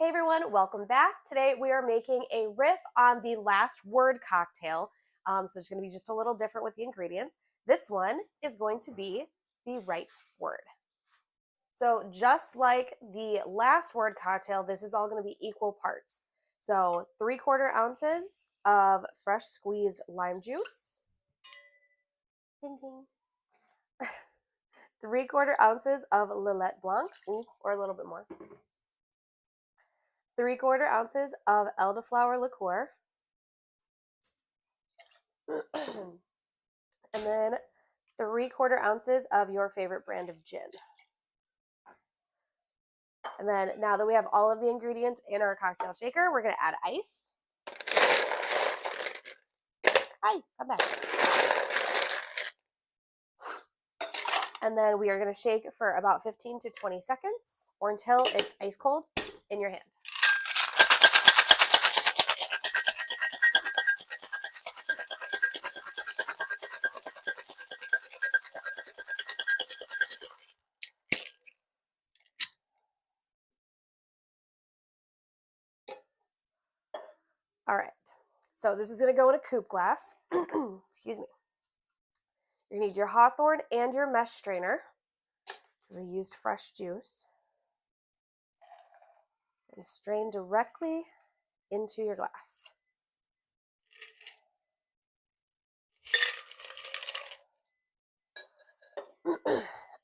everyone, welcome back. Today we are making a riff on the last word cocktail. So it's going to be just a little different with the ingredients. This one is going to be the right word. So just like the last word cocktail, this is all going to be equal parts. So 3/4 ounces of fresh squeezed lime juice. Ding, ding. 3/4 ounces of Lillet Blanc, or a little bit more. 3/4 ounces of Elderflower Liqueur. And then 3/4 ounces of your favorite brand of gin. And then now that we have all of the ingredients in our cocktail shaker, we're going to add ice. Hi, come back. And then we are going to shake for about 15 to 20 seconds or until it's ice cold in your hand. All right, so this is going to go in a coupe glass. Excuse me. You're going to need your Hawthorne and your mesh strainer because we used fresh juice. And strain directly into your glass.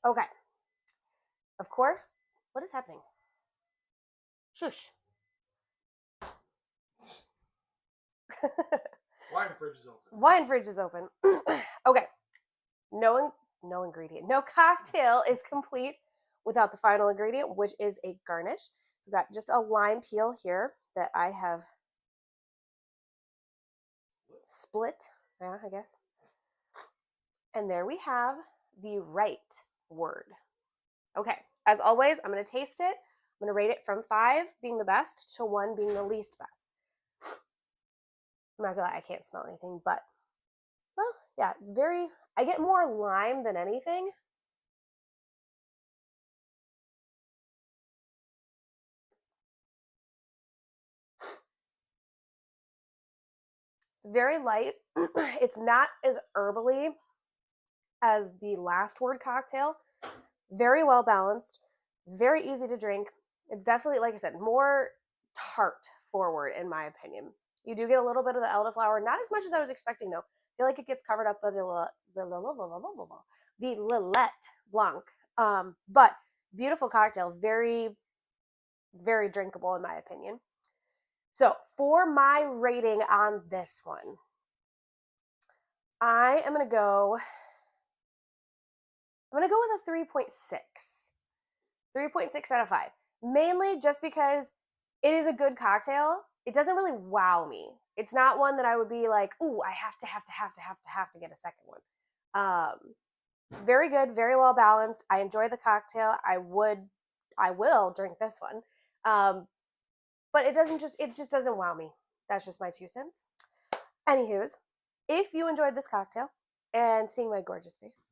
Okay. Of course, what is happening? Shush. Wine fridge is open. Wine fridge is open. Okay. No ingredient. No cocktail is complete without the final ingredient, which is a garnish. So I've got just a lime peel here that I have split. Yeah, I guess. And there we have the right word. Okay. As always, I'm going to taste it. I'm going to rate it from 5 being the best to 1 being the least best. I'm not gonna lie, I can't smell anything, but, well, yeah, it's very, I get more lime than anything. It's very light. It's not as herbally as the last word cocktail. Very well balanced, very easy to drink. It's definitely, like I said, more tart forward in my opinion. You do get a little bit of the elderflower, not as much as I was expecting though. I feel like it gets covered up by the Lillet Blanc. But beautiful cocktail, very, very drinkable in my opinion. So for my rating on this one, I am gonna go with a 3.6. 3.6 out of 5. Mainly just because it is a good cocktail. It doesn't really wow me. It's not one that I would be like, ooh, I have to get a second one. Very good, very well balanced. I enjoy the cocktail. I will drink this one. But it just doesn't wow me. That's just my 2 cents. Anywho's, if you enjoyed this cocktail and seeing my gorgeous face,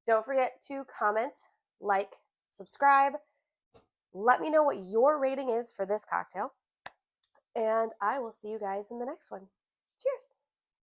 don't forget to comment, like, subscribe. Let me know what your rating is for this cocktail. And I will see you guys in the next one. Cheers.